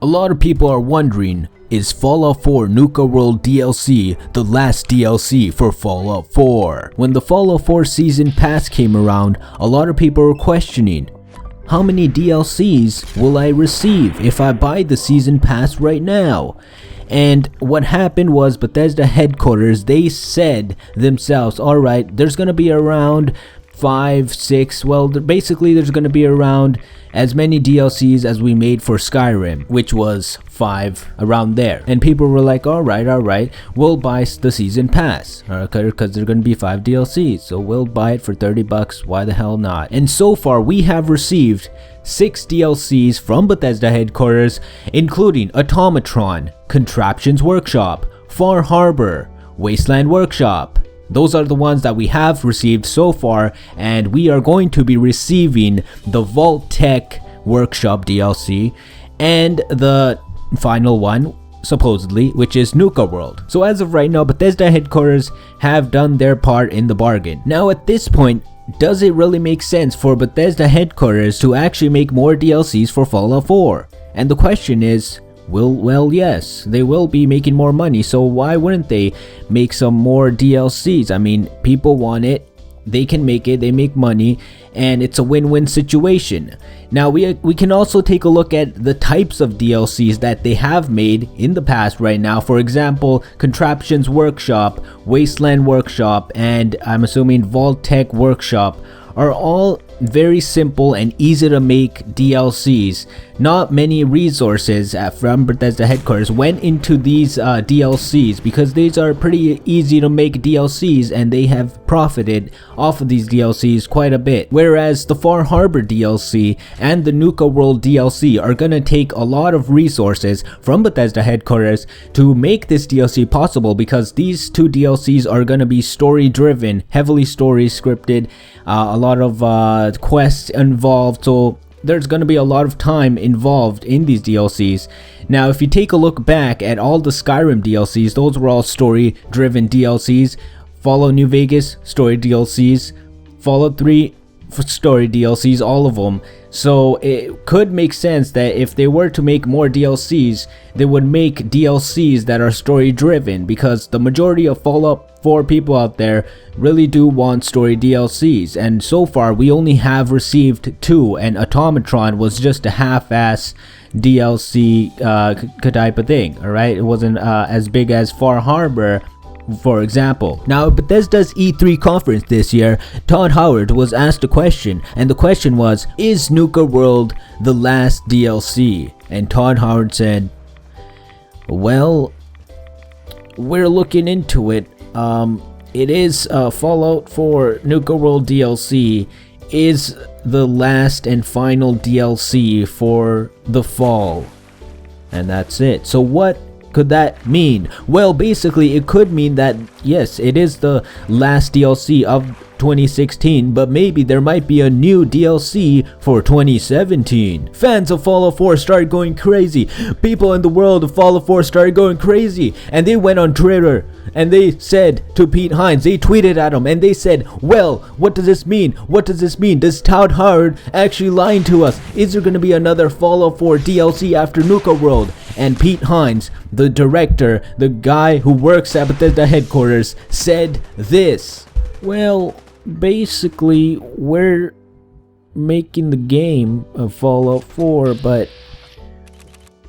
A lot of people are wondering, is Fallout 4 Nuka World DLC the last DLC for Fallout 4? When the Fallout 4 Season Pass came around, a lot of people were questioning, how many DLCs will I receive if I buy the Season Pass right now? And what happened was Bethesda headquarters, they said themselves, alright, there's gonna be around 5, 6, well basically there's gonna be around as many DLCs as we made for Skyrim, which was 5, around there. And people were like, alright, we'll buy the season pass, because there's gonna be 5 DLCs, so we'll buy it for 30 bucks, why the hell not? And so far we have received 6 DLCs from Bethesda headquarters, including Automatron, Contraptions Workshop, Far Harbor, Wasteland Workshop. Those are the ones that we have received so far, and we are going to be receiving the Vault Tech Workshop DLC and the final one, supposedly, which is Nuka World. So as of right now, Bethesda headquarters have done their part in the bargain. Now at this point, does it really make sense for Bethesda headquarters to actually make more DLCs for Fallout 4? And the question is, well, yes, they will be making more money, so why wouldn't they make some more DLCs? I mean, people want it, they can make it, they make money, and it's a win-win situation. Now, we can also take a look at the types of DLCs that they have made in the past right now. For example, Contraptions Workshop, Wasteland Workshop, and I'm assuming Vault Tech Workshop are all very simple and easy to make DLCs. Not many resources from Bethesda headquarters went into these DLCs because these are pretty easy to make DLCs and they have profited off of these DLCs quite a bit. Whereas the Far Harbor DLC and the Nuka World DLC are gonna take a lot of resources from Bethesda headquarters to make this DLC possible, because these two DLCs are gonna be story driven, heavily story scripted, a lot of quests involved, so there's going to be a lot of time involved in these DLCs. Now if you take a look back at all the Skyrim DLCs, those were all story driven DLCs. Fallout New Vegas, story DLCs. Fallout 3, story DLCs, all of them. So it could make sense that if they were to make more DLCs, they would make DLCs that are story driven, because the majority of Fallout 4 people out there really do want story DLCs, and so far we only have received 2, and Automatron was just a half-ass DLC type of thing, alright? It wasn't as big as Far Harbor, for example. Now, at Bethesda's E3 conference this year, Todd Howard was asked a question, and the question was, is Nuka World the last DLC? And Todd Howard said, well, we're looking into it. It is Fallout 4 Nuka World DLC is the last and final DLC for the fall. And that's it. So what could that mean? Well, basically it could mean that yes, it is the last DLC of 2016, but maybe there might be a new DLC for 2017. Fans of Fallout 4 started going crazy. People in the world of Fallout 4 started going crazy, and they went on Twitter and they said to Pete Hines, they tweeted at him and they said, well, what does this mean? What does this mean? Does Todd Howard actually lying to us? Is there going to be another Fallout 4 DLC after Nuka World? And Pete Hines, the director, the guy who works at Bethesda headquarters, said this. Well, basically, we're making the game of Fallout 4, but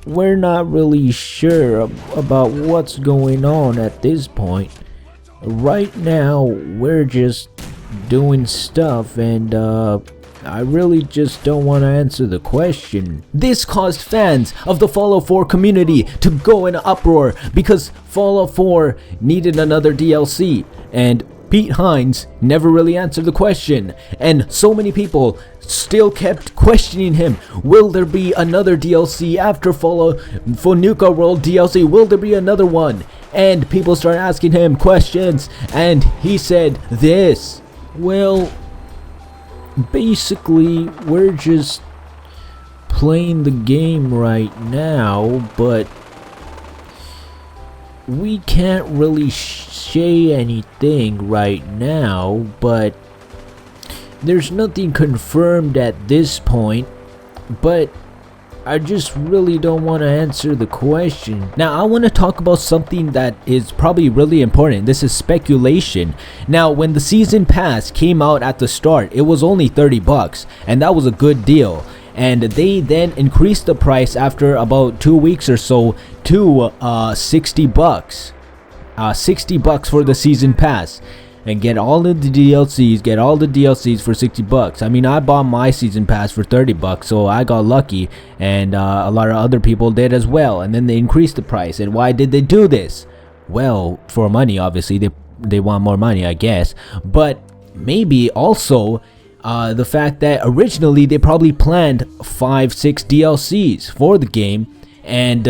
we're not really sure about what's going on at this point. Right now, we're just doing stuff, and I really just don't want to answer the question. This caused fans of the Fallout 4 community to go in uproar because Fallout 4 needed another DLC, and Pete Hines never really answered the question, and so many people still kept questioning him. Will there be another DLC after Fallout for Nuka World DLC? Will there be another one? And people started asking him questions, and he said this. Well, basically, we're just playing the game right now, but we can't really say anything right now, but there's nothing confirmed at this point, but I just really don't want to answer the question. Now I want to talk about something that is probably really important. This is speculation. Now when the season pass came out at the start, it was only $30 and that was a good deal. And they then increased the price after about 2 weeks or so to $60. $60 for the season pass. And get all of the DLCs, for $60. I mean, I bought my season pass for $30, so I got lucky, and a lot of other people did as well. And then they increased the price. And why did they do this? Well, for money, obviously. They want more money, I guess. But maybe also the fact that originally they probably planned 5-6 DLCs for the game, and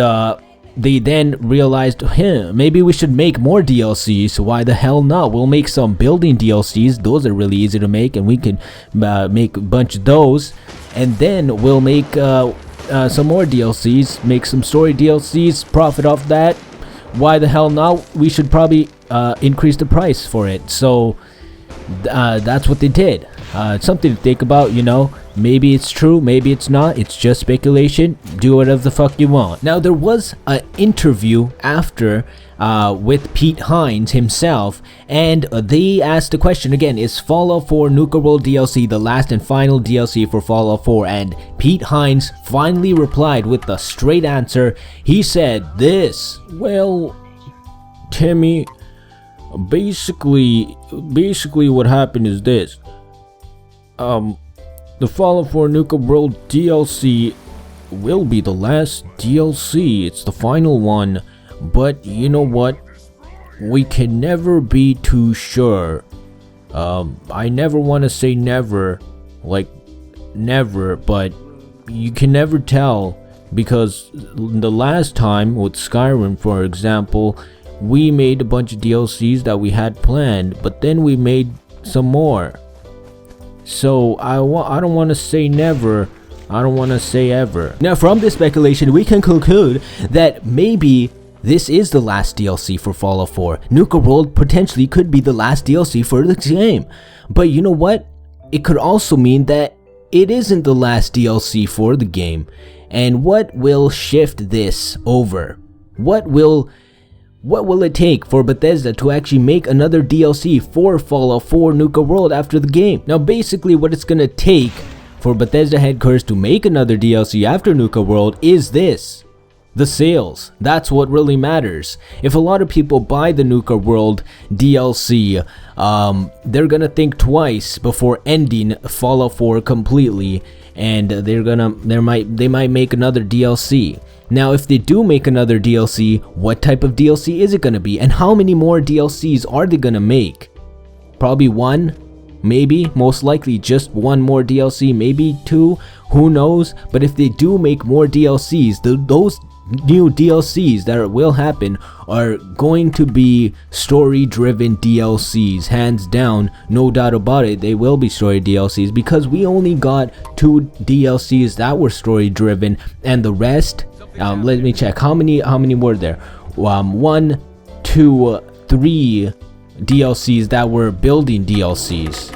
they then realized, maybe we should make more DLCs. Why the hell not? We'll make some building DLCs. Those are really easy to make, and we can make a bunch of those. And then we'll make some more DLCs, make some story DLCs, profit off that. Why the hell not? We should probably increase the price for it. So that's what they did. Something to think about, you know. Maybe it's true, maybe it's not. It's just speculation. Do whatever the fuck you want. Now there was an interview after with Pete Hines himself, and they asked the question again: is Fallout 4 Nuka World DLC the last and final DLC for Fallout 4? And Pete Hines finally replied with a straight answer. He said this: well, Timmy, basically what happened is this. The Fallout 4 Nuka World DLC will be the last DLC. It's the final one. But you know what? We can never be too sure. I never want to say never, like never, but you can never tell, because the last time with Skyrim, for example, we made a bunch of DLCs that we had planned, but then we made some more. So I don't want to say never, I don't want to say ever. Now from this speculation, we can conclude that maybe this is the last DLC for Fallout 4. Nuka World potentially could be the last DLC for the game. But you know what? It could also mean that it isn't the last DLC for the game. And what will shift this over? What will it take for Bethesda to actually make another DLC for Fallout 4 Nuka World after the game? Now basically what it's gonna take for Bethesda headquarters to make another DLC after Nuka World is this: the sales. That's what really matters. If a lot of people buy the Nuka World DLC, they're gonna think twice before ending Fallout 4 completely, and they might make another DLC. Now if they do make another DLC, what type of DLC is it gonna be, and how many more DLCs are they gonna make? Probably one, maybe, most likely just one more DLC, maybe two, who knows. But if they do make more DLCs, those new DLCs that will happen are going to be story driven DLCs, hands down, no doubt about it. They will be story DLCs, because we only got 2 DLCs that were story driven, and the rest, let me check how many were there. 1, 2, 3 DLCs that were building DLCs,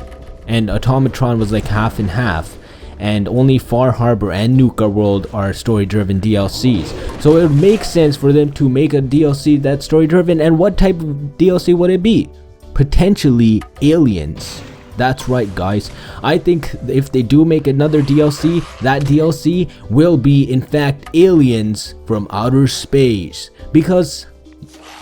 and Automatron was like half and half. And only Far Harbor and Nuka World are story-driven DLCs. So it would make sense for them to make a DLC that's story-driven. And what type of DLC would it be? Potentially aliens. That's right, guys. I think if they do make another DLC, that DLC will be in fact aliens from outer space. Because,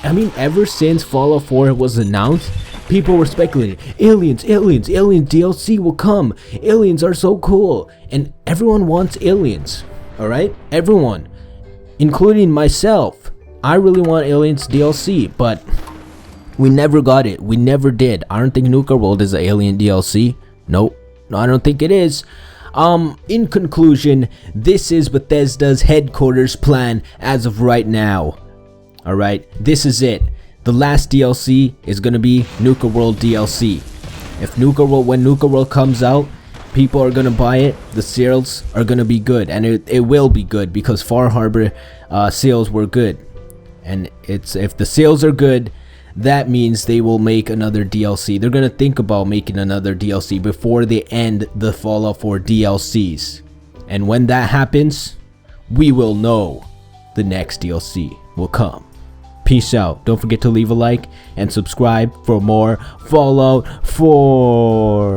I mean, ever since Fallout 4 was announced, people were speculating, aliens DLC will come, aliens are so cool, and everyone wants aliens, alright? Everyone, including myself. I really want aliens DLC, but we never got it, we never did. I don't think Nuka World is an alien DLC. Nope, no, I don't think it is. In conclusion, this is Bethesda's headquarters plan as of right now. Alright, this is it. The last DLC is gonna be Nuka World DLC. If when Nuka World comes out, people are gonna buy it. The sales are gonna be good, and it will be good, because Far Harbor sales were good. And if the sales are good, that means they will make another DLC. They're gonna think about making another DLC before they end the Fallout 4 DLCs. And when that happens, we will know the next DLC will come. Peace out. Don't forget to leave a like and subscribe for more Fallout 4.